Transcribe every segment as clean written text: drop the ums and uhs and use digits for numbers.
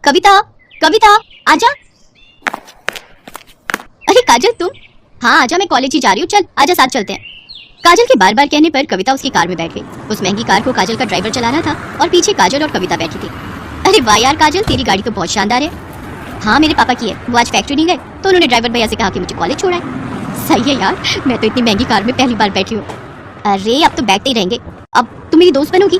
कविता, कविता आजा। अरे काजल तुम? हाँ आजा, मैं कॉलेज ही जा रही हूँ, चल आजा साथ चलते हैं। काजल के बार बार कहने पर कविता उसकी कार में बैठ गई। उस महंगी कार को काजल का ड्राइवर चला रहा था और पीछे काजल और कविता बैठी थी। अरे वाह यार काजल, तेरी गाड़ी तो बहुत शानदार है। हाँ मेरे पापा की है, वो आज फैक्ट्री नहीं गए तो उन्होंने ड्राइवर भैया से कहा कि मुझे कॉलेज छोड़ा है। सही है यार, मैं तो इतनी महंगी कार में पहली बार बैठी हूँ। अरे अब तो बैठते ही रहेंगे, अब तुम मेरी दोस्त बनोगी।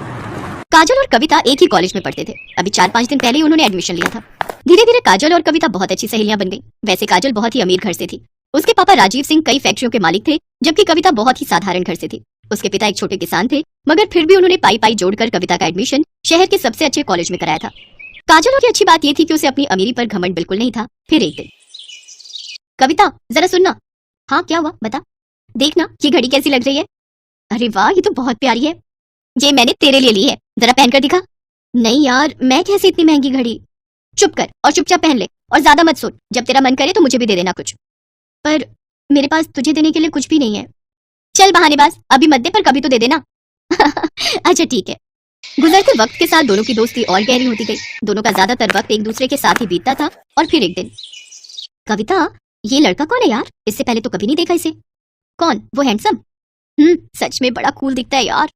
काजल और कविता एक ही कॉलेज में पढ़ते थे। अभी 4-5 दिन पहले ही उन्होंने एडमिशन लिया था। धीरे धीरे काजल और कविता बहुत अच्छी सहेलियां बन गई। वैसे काजल बहुत ही अमीर घर से थी। उसके पापा राजीव सिंह कई फैक्ट्रियों के मालिक थे, जबकि कविता बहुत ही साधारण घर से थी। उसके पिता एक छोटे किसान थे, मगर फिर भी उन्होंने पाई पाई जोड़कर कविता का एडमिशन शहर के सबसे अच्छे कॉलेज में कराया था। काजल की अच्छी बात यह थी कि उसे अपनी अमीरी पर घमंड बिल्कुल नहीं था। फिर एक दिन, कविता जरा सुनना। हाँ क्या हुआ बता। देखना ये घड़ी कैसी लग रही है। अरे वाह ये तो बहुत प्यारी है। ये मैंने तेरे लिए ली है, जरा पहन कर दिखा। नहीं यार, मैं कैसे इतनी महंगी घड़ी। चुप कर और चुपचाप पहन ले और ज्यादा मत सोच। जब तेरा मन करे तो मुझे भी दे देना कुछ। पर मेरे पास तुझे देने के लिए कुछ भी नहीं है। चल बहानेबाज, अभी मत दे पर कभी तो दे देना। अच्छा ठीक है। गुजरते वक्त के साथ दोनों की दोस्ती और गहरी होती गई। दोनों का ज्यादातर वक्त एक दूसरे के साथ ही बीतता था। और फिर एक दिन, कविता ये लड़का कौन है यार? इससे पहले तो कभी नहीं देखा इसे। कौन? वो हैंडसम? सच में बड़ा कूल दिखता है यार।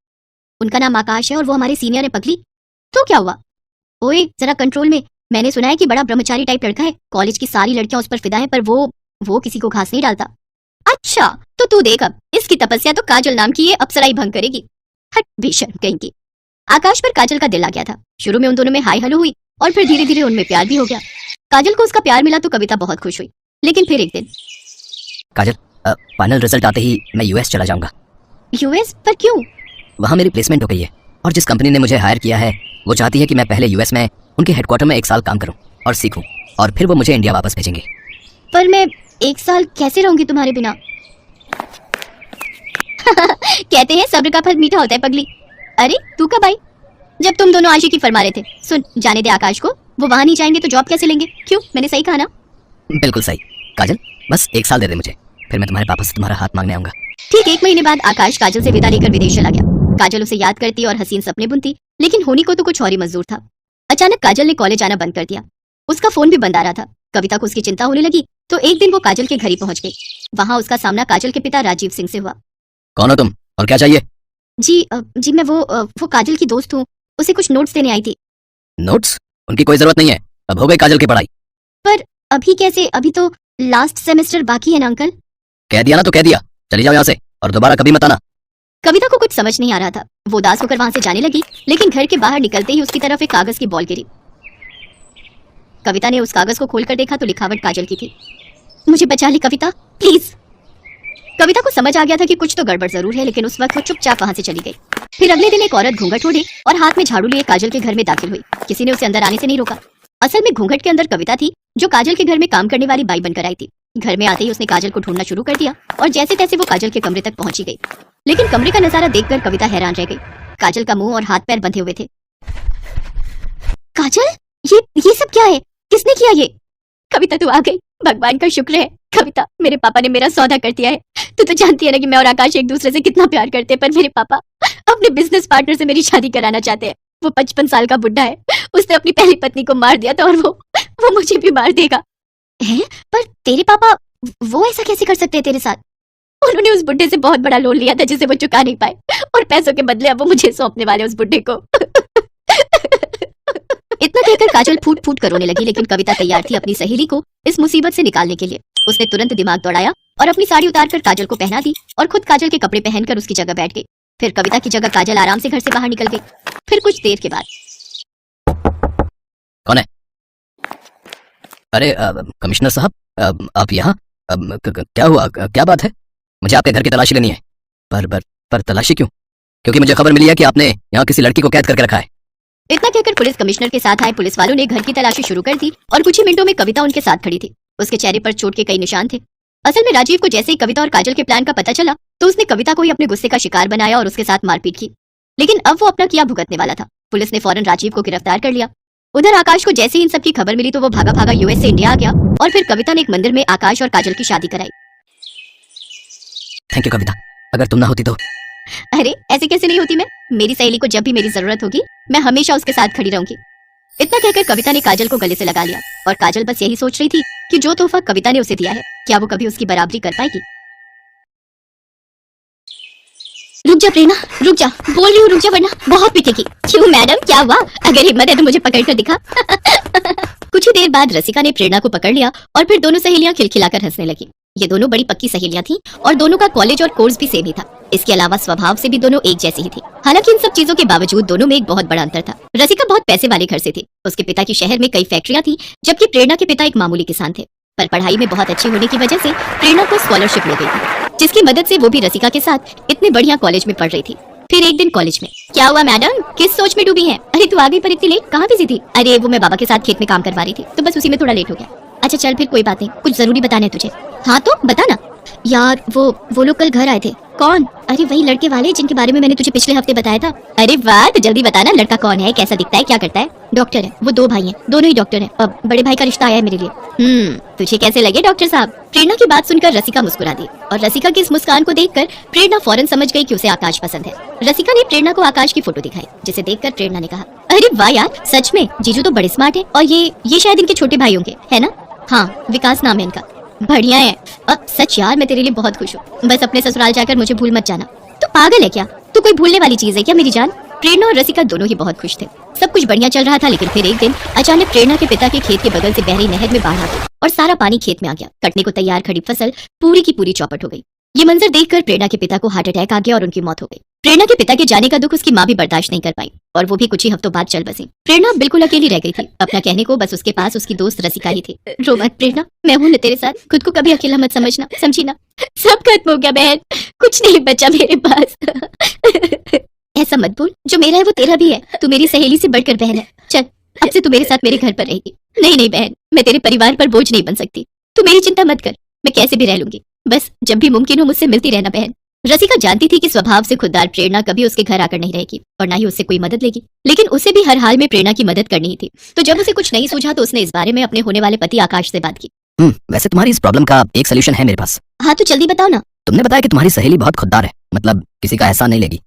उनका नाम आकाश है और वो हमारे सीनियर है पगली। तो क्या हुआ? ओए जरा कंट्रोल में। मैंने सुना है कि बड़ा ब्रह्मचारी टाइप लड़का है। कॉलेज की सारी लड़कियां उस पर फिदा हैं, पर वो किसी को घास नहीं डालता। अच्छा तो तू देख, अब इसकी तपस्या तो काजल नाम की ये अप्सरा ही भंग करेगी। हट भीषण कहीं की। आकाश पर काजल का दिल आ गया था। शुरू में उन दोनों में हाय हेलो हुई और फिर धीरे धीरे उनमें प्यार भी हो गया। काजल को उसका प्यार मिला तो कविता बहुत खुश हुई। लेकिन फिर एक दिन, काजल फाइनल रिजल्ट आते ही मैं यूएस चला जाऊंगा। यूएस? पर क्यों? वहाँ मेरी प्लेसमेंट हो गई है और जिस कंपनी ने मुझे हायर किया है वो चाहती है कि मैं पहले यूएस में उनके हेडक्वार्टर में 1 साल काम करूं और सीखूं और फिर वो मुझे इंडिया वापस भेजेंगे। पर मैं 1 साल कैसे रहूंगी तुम्हारे बिना? कहते हैं सब्र का फल मीठा होता है पगली। अरे तू कब आई? जब तुम दोनों आशिकी फरमा रहे थे। सुन, जाने दे आकाश को, वो वहां नहीं जाएंगे तो जॉब कैसे लेंगे? क्यों, मैंने सही कहा ना? बिल्कुल सही। काजल बस 1 साल दे दे मुझे, फिर मैं तुम्हारे पापा से तुम्हारा हाथ मांगने आऊंगा। ठीक 1 महीने बाद आकाश काजल से विदा लेकर विदेश चला गया। काजल उसे याद करती और हसीन सपने बुनती, लेकिन होनी को तो कुछ और ही मंजूर था। अचानक काजल ने कॉलेज आना बंद कर दिया। उसका फोन भी बंद आ रहा था। कविता को उसकी चिंता होने लगी तो एक दिन वो काजल के घर ही पहुंच गई। वहां उसका सामना काजल के पिता राजीव सिंह से हुआ। कौन हो तुम और क्या चाहिए? जी मैं वो काजल की दोस्त हूँ, उसे कुछ नोट्स देने आई थी। नोट्स? उनकी कोई जरूरत नहीं है, अब हो गई काजल की पढ़ाई। पर अभी कैसे? अभी तो लास्ट सेमेस्टर बाकी है ना अंकल। कह दिया ना तो कह दिया, चली जाओ यहाँ से और दोबारा कभी मत आना। कविता को कुछ समझ नहीं आ रहा था। वो उदास होकर वहां से जाने लगी, लेकिन घर के बाहर निकलते ही उसकी तरफ एक कागज की बॉल गिरी। कविता ने उस कागज को खोलकर देखा तो लिखावट काजल की थी। मुझे बचा ली कविता, प्लीज। कविता को समझ आ गया था कि कुछ तो गड़बड़ जरूर है, लेकिन उस वक्त वो चुपचाप वहां से चली गई। फिर अगले दिन एक औरत घूंघट ओढ़ी और हाथ में झाड़ू लिए काजल के घर में दाखिल हुई। किसी ने उसे अंदर आने से नहीं रोका। असल में घूंघट के अंदर कविता थी, जो काजल के घर में काम करने वाली बाई बनकर आई थी। घर में आते ही उसने काजल को ढूंढना शुरू कर दिया और जैसे तैसे वो काजल के कमरे तक पहुंची गई। लेकिन कमरे का नजारा देखकर कविता हैरान रह गई। काजल का मुंह और हाथ पैर बंधे हुए थे। काजल, ये सब क्या है? किसने किया ये? कविता तू आ गई, भगवान का शुक्र है। कविता, मेरे पापा ने मेरा सौदा कर दिया है। तू तो जानती है ना कि मैं और आकाश एक दूसरे से कितना प्यार करते हैं, पर मेरे पापा अपने बिजनेस पार्टनर से मेरी शादी कराना चाहते हैं। वो 55 साल का बुढ़ा है, उसने अपनी पहली पत्नी को मार दिया था और वो मुझे भी मार देगा। है? पर तेरे पापा वो ऐसा कैसे कर सकते हैं तेरे साथ? उन्होंने उस बुढ़े से बहुत बड़ा लोन लिया था जिसे वो चुका नहीं पाए, और पैसों के बदले अब वो मुझे सौंपने वाले उस बुढ़े को। इतना कहकर काजल फूट फूट कर रोने लगी, लेकिन कविता तैयार थी अपनी सहेली को इस मुसीबत से निकालने के लिए। उसने तुरंत दिमाग दौड़ाया और अपनी साड़ी उतारकर काजल को पहना दी और खुद काजल के कपड़े पहनकर उसकी जगह बैठ गई। फिर कविता की जगह काजल आराम से घर से बाहर निकल गई। फिर कुछ देर के बाद, कौन है? अरे कमिश्नर साहब, आप यहाँ? क्या हुआ, क्या बात है? मुझे आपके घर की तलाशी लेनी है। पर तलाशी क्यों? क्योंकि मुझे खबर मिली है कि आपने यहाँ किसी लड़की को कैद करके रखा है। इतना कहकर पुलिस कमिश्नर के साथ आए पुलिस वालों ने घर की तलाशी शुरू कर दी और कुछ ही मिनटों में कविता उनके साथ खड़ी थी। उसके चेहरे पर चोट के कई निशान थे। असल में राजीव को जैसे ही कविता और काजल के प्लान का पता चला तो उसने कविता को ही अपने गुस्से का शिकार बनाया और उसके साथ मारपीट की। लेकिन अब वो अपना किया भुगतने वाला था। पुलिस ने फौरन राजीव को गिरफ्तार कर लिया। उधर आकाश को जैसे ही इन सब की खबर मिली तो वो भागा भागा यूएस से इंडिया आ गया और फिर कविता ने एक मंदिर में आकाश और काजल की शादी कराई। थैंक यू कविता, अगर तुम ना होती तो। अरे ऐसे कैसे नहीं होती मैं? मेरी सहेली को जब भी मेरी जरूरत होगी मैं हमेशा उसके साथ खड़ी रहूंगी। इतना कहकर कविता ने काजल को गले से लगा लिया और काजल बस यही सोच रही थी कि जो तोहफा कविता ने उसे दिया है क्या वो कभी उसकी बराबरी कर पाएगी। रुक जा प्रेरणा, रुक जा, बोल रही हूँ रुक जा वरना बहुत पिटेगी। क्यों मैडम, क्या हुआ? अगर हिम्मत है तो मुझे पकड़ कर दिखा। कुछ ही देर बाद रसिका ने प्रेरणा को पकड़ लिया और फिर दोनों सहेलियां खिलखिलाकर हंसने लगी। ये दोनों बड़ी पक्की सहेलियां थीं और दोनों का कॉलेज और कोर्स भी सेम ही था। इसके अलावा स्वभाव से भी दोनों एक जैसी ही थी। हालांकि इन सब चीजों के बावजूद दोनों में एक बहुत बड़ा अंतर था। रसिका बहुत पैसे वाले घर से थी। उसके पिता की शहर में कई फैक्ट्रियां थी, जबकि प्रेरणा के पिता एक मामूली किसान थे। पर पढ़ाई में बहुत अच्छी होने की वजह से प्रेरणा को स्कॉलरशिप मिल गई थी, जिसकी मदद से वो भी रसिका के साथ इतने बढ़िया कॉलेज में पढ़ रही थी। फिर एक दिन कॉलेज में क्या हुआ मैडम, किस सोच में डूबी हैं? अरे तू आ गई पर इतनी लेट, कहाँ बिजी थी? अरे वो मैं बाबा के साथ खेत में काम करवा रही थी तो बस उसी में थोड़ा लेट हो गया। अच्छा चल फिर कोई बात नहीं, कुछ जरूरी बताना है तुझे। हाँ तो बता ना। यार वो लोग कल घर आए थे। कौन? अरे वही लड़के वाले जिनके बारे में मैंने तुझे पिछले हफ्ते बताया था। अरे वाह, तो जल्दी बताना, लड़का कौन है, कैसा दिखता है, क्या करता है? डॉक्टर है, वो 2 भाई हैं, दोनों ही डॉक्टर हैं। अब बड़े भाई का रिश्ता आया है मेरे लिए। तुझे कैसे लगे डॉक्टर साहब? प्रेरणा की बात सुनकर रसिका मुस्कुरा दी और रसिका की इस मुस्कान को देखकर प्रेरणा फौरन समझ गई कि उसे आकाश पसंद है। रसिका ने प्रेरणा को आकाश की फोटो दिखाई, जिसे देखकर प्रेरणा ने कहा, अरे वाह यार, सच में जीजू तो बड़े स्मार्ट है और ये शायद इनके छोटे भाई होंगे, है ना? हाँ, विकास नाम है इनका। बढ़िया है। अब सच यार, मैं तेरे लिए बहुत खुश हूँ। बस अपने ससुराल जाकर मुझे भूल मत जाना। तू पागल है क्या? तू कोई भूलने वाली चीज है क्या मेरी जान? प्रेरणा और रसिका दोनों ही बहुत खुश थे। सब कुछ बढ़िया चल रहा था, लेकिन फिर एक दिन अचानक प्रेरणा के पिता के खेत के बगल से बह रही नहर में बाढ़ आ गई और सारा पानी खेत में आ गया। कटने को तैयार खड़ी फसल पूरी की पूरी चौपट हो गई। ये मंजर देखकर प्रेरणा के पिता को हार्ट अटैक आ गया और उनकी मौत हो गई। प्रेरणा के पिता के जाने का दुख उसकी माँ भी बर्दाश्त नहीं कर पाई और वो भी कुछ ही हफ्तों बाद चल बसी। प्रेरणा बिल्कुल अकेली रह गई थी। अपना कहने को बस उसके पास उसकी दोस्त रसिका ही थी। रो मत प्रेरणा, मैं हूँ ना तेरे साथ, खुद को कभी अकेला मत समझना, समझी ना? सब खत्म हो गया बहन, कुछ नहीं बचा मेरे पास। ऐसा मत बोल, जो मेरा है वो तेरा भी है। तू मेरी सहेली से बढ़कर बहन है। चल अब से तू मेरे साथ मेरे घर पर रहेगी। नहीं बहन, मैं तेरे परिवार पर बोझ नहीं बन सकती। तू मेरी चिंता मत कर, मैं कैसे भी रह लूंगी। बस जब भी मुमकिन हो मुझसे मिलती रहना बहन। रसिका जानती थी कि स्वभाव से खुददार प्रेरणा कभी उसके घर आकर नहीं रहेगी और ना ही उससे कोई मदद लेगी, लेकिन उसे भी हर हाल में प्रेरणा की मदद करनी ही थी। तो जब उसे कुछ नहीं सूझा तो उसने इस बारे में अपने होने वाले पति आकाश से बात की। वैसे तुम्हारी इस प्रॉब्लम का एक सोल्यूशन है मेरे पास। हाँ तो जल्दी बताओ ना। तुमने बताया कि तुम्हारी सहेली बहुत खुददार है, मतलब किसी का एहसान नहीं लेगी।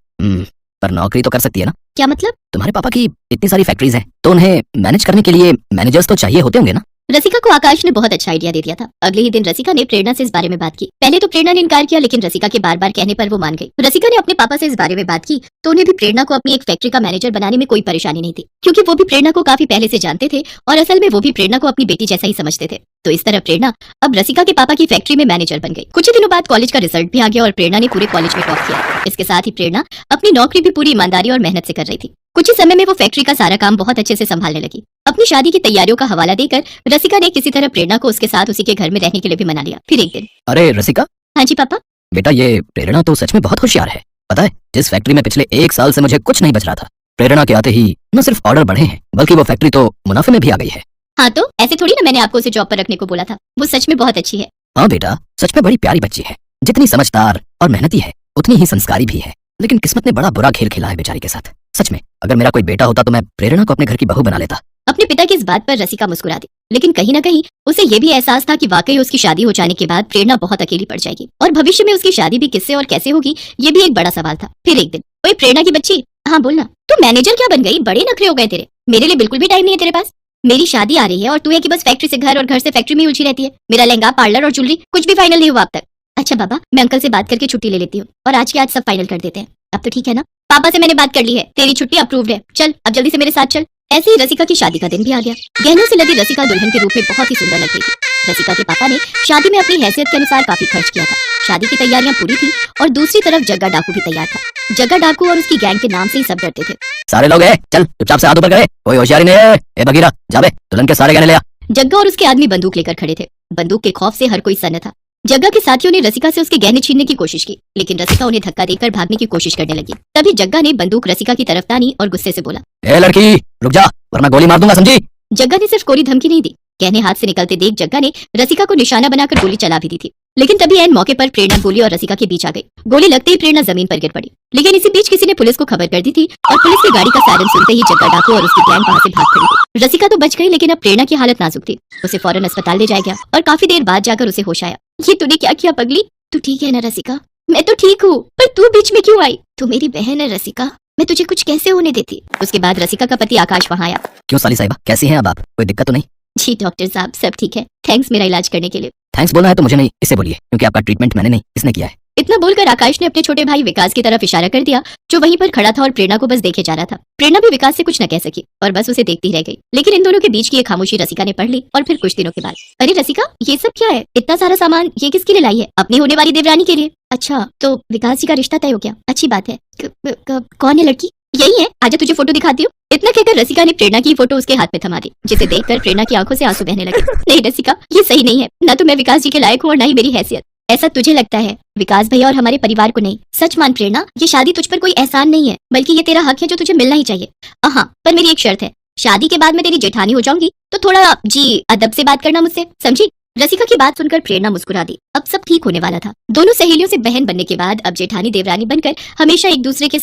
पर नौकरी तो कर सकती है ना? क्या मतलब? तुम्हारे पापा की इतनी सारी फैक्ट्रीज हैं, तो उन्हें मैनेज करने के लिए मैनेजर्स तो चाहिए होते होंगे ना? रसिका को आकाश ने बहुत अच्छा आइडिया दे दिया था। अगले ही दिन रसिका ने प्रेरणा से इस बारे में बात की। पहले तो प्रेरणा ने इनकार किया, लेकिन रसिका के बार बार कहने पर वो मान गई। रसिका ने अपने पापा से इस बारे में बात की तो उन्हें भी प्रेरणा को अपनी एक फैक्ट्री का मैनेजर बनाने में कोई परेशानी नहीं थी, क्योंकि वो भी प्रेरणा को काफी पहले से जानते थे और असल में वो भी प्रेरणा को अपनी बेटी जैसा ही समझते थे। तो इस तरह प्रेरणा अब रसिका के पापा की फैक्ट्री में मैनेजर बन गई। कुछ ही दिनों बाद कॉलेज का रिजल्ट भी आ गया और प्रेरणा ने पूरे कॉलेज में टॉप किया। इसके साथ ही प्रेरणा अपनी नौकरी भी पूरी ईमानदारी और मेहनत से कर रही थी। कुछ ही समय में वो फैक्ट्री का सारा काम बहुत अच्छे से संभालने लगी। अपनी शादी की तैयारियों का हवाला देकर रसिका ने किसी तरह प्रेरणा को उसके साथ उसी के घर में रहने के लिए भी मना लिया। फिर एक दिन, अरे रसिका। हाँ जी पापा। बेटा, ये प्रेरणा तो सच में बहुत होशियार है। पता है, जिस फैक्ट्री में पिछले 1 साल से मुझे कुछ नहीं बच रहा था, प्रेरणा के आते ही न सिर्फ ऑर्डर बढ़े हैं, बल्कि वो फैक्ट्री तो मुनाफे में भी आ गई है। हाँ तो ऐसे थोड़ी ना मैंने आपको उसे जॉब पर रखने को बोला था। वो सच में बहुत अच्छी है। हाँ बेटा, सच में बड़ी प्यारी बच्ची है। जितनी समझदार और मेहनती है उतनी ही संस्कारी भी है, लेकिन किस्मत ने बड़ा बुरा खेल खेला है बेचारी के साथ। सच में अगर मेरा कोई बेटा होता तो मैं प्रेरणा को अपने घर की बहू बना लेता। अपने पिता की इस बात पर रसिका मुस्कुरा दी, लेकिन कहीं ना कहीं उसे ये भी एहसास था कि वाकई उसकी शादी हो जाने के बाद प्रेरणा बहुत अकेली पड़ जाएगी और भविष्य में उसकी शादी भी किससे और कैसे होगी, ये भी एक बड़ा सवाल था। फिर एक दिन, ओए प्रेरणा की बच्ची, हाँ बोलना, तू मैनेजर क्या बन गई? बड़े नखरे हो गए तेरे। मेरे लिए बिल्कुल भी टाइम नहीं है तेरे पास। मेरी शादी आ रही है और तू है कि बस फैक्ट्री से घर और घर से फैक्ट्री में उलझी रहती है। मेरा लहंगा, पार्लर और ज्वेलरी कुछ भी फाइनल नहीं हुआ अब तक। अच्छा बाबा, मैं अंकल से बात करके छुट्टी ले लेती हूँ और आज के आज सब फाइनल कर देते हैं। अब तो ठीक है ना? पापा से मैंने बात कर ली है, तेरी छुट्टी अप्रूव्ड है। चल अब जल्दी से मेरे साथ चल। ऐसे ही रसिका की शादी का दिन भी आ गया। गहनों से लदी रसिका दुल्हन के रूप में बहुत ही सुंदर लग रही थी। रसिका के पापा ने शादी में अपनी हैसियत के अनुसार काफी खर्च किया था। शादी की तैयारियां पूरी थी और दूसरी तरफ जग्गा डाकू भी तैयार था। जग्गा डाकू और उसकी गैंग के नाम से ही सब डरते थे। सारे लोग है, चल चुपचाप से हाथ ऊपर करे, कोई होशियारी नहीं है। ए बगीरा, जा बे, दुल्हन के सारे गहने ले आ। जग्गा और उसके आदमी बंदूक लेकर खड़े थे। बंदूक के खौफ से हर कोई सन्न था। जग्गा के साथियों ने रसिका से उसके गहने छीनने की कोशिश की, लेकिन रसिका उन्हें धक्का देकर भागने की कोशिश करने लगी। तभी जग्गा ने बंदूक रसिका की तरफ तानी और गुस्से से बोला, ए लड़की रुक जा, वरना गोली मार दूंगा, समझी? जग्गा ने सिर्फ कोई धमकी नहीं दी, गहने हाथ से निकलते देख जग्गा ने रसिका को निशाना बनाकर गोली चला भी दी थी। लेकिन तभी ऐन मौके पर प्रेरणा गोली और रसिका के बीच आ गई। गोली लगते ही प्रेरणा जमीन पर गिर पड़ी, लेकिन इसी बीच किसी ने पुलिस को खबर कर दी थी और पुलिस की गाड़ी का सायरन सुनते ही जग्गा डाकू और उसकी गैंग वहां से भाग खड़ी थी। रसिका तो बच गई, लेकिन अब प्रेरणा की हालत नाजुक थी। उसे फौरन अस्पताल ले जाया गया और काफी देर बाद जाकर उसे होश आया। ये तूने क्या किया पगली? तू ठीक है ना रसिका? मैं तो ठीक हूँ, पर तू बीच में क्यों आई? तू मेरी बहन है रसिका, मैं तुझे कुछ कैसे होने देती। उसके बाद रसिका का पति आकाश वहाँ आया। क्यों साली साहिबा, कैसी हैं अब आप? कोई दिक्कत तो नहीं? जी डॉक्टर साहब, सब ठीक है। थैंक्स मेरा इलाज करने के लिए। थैंक्स बोलना है तो मुझे नहीं, इससे बोलिए, क्योंकि आपका ट्रीटमेंट मैंने नहीं, इसने किया है। इतना बोलकर आकाश ने अपने छोटे भाई विकास की तरफ इशारा कर दिया, जो वहीं पर खड़ा था और प्रेरणा को बस देखे जा रहा था। प्रेरणा भी विकास से कुछ न कह सकी और बस उसे देखती रह गई। लेकिन इन दोनों के बीच की ये खामोशी रसिका ने पढ़ ली और फिर कुछ दिनों के बाद, अरे रसिका, ये सब क्या है? इतना सारा सामान ये किसके लिए लाई है? अपनी होने वाली देवरानी के लिए। अच्छा, तो विकास जी का रिश्ता तय हो गया, अच्छी बात है। कौन है लड़की? यही है, आजा तुझे फोटो दिखाती हूँ। इतना कहकर रसिका ने प्रेरणा की फोटो उसके हाथ में थमा दी, जिसे देखकर प्रेरणा की आंखों से आंसू बहने लगे। नहीं रसिका, ये सही नहीं है। ना तो मैं विकास जी के लायक हूँ और ना ही मेरी हैसियत। ऐसा तुझे लगता है, विकास भैया और हमारे परिवार को नहीं। सच मान प्रेरणा, ये शादी तुझ पर कोई एहसान नहीं है, बल्कि ये तेरा हक है जो तुझे मिलना ही चाहिए। हाँ, पर मेरी एक शर्त है, शादी के बाद मैं तेरी जेठानी हो जाऊंगी, तो थोड़ा जी अदब से बात करना मुझसे, समझी? रसिका की बात सुनकर प्रेरणा मुस्कुरा दी। अब सब ठीक होने वाला था। दोनों सहेलियों से बहन बनने के बाद अब जेठानी देवरानी बनकर हमेशा एक दूसरे के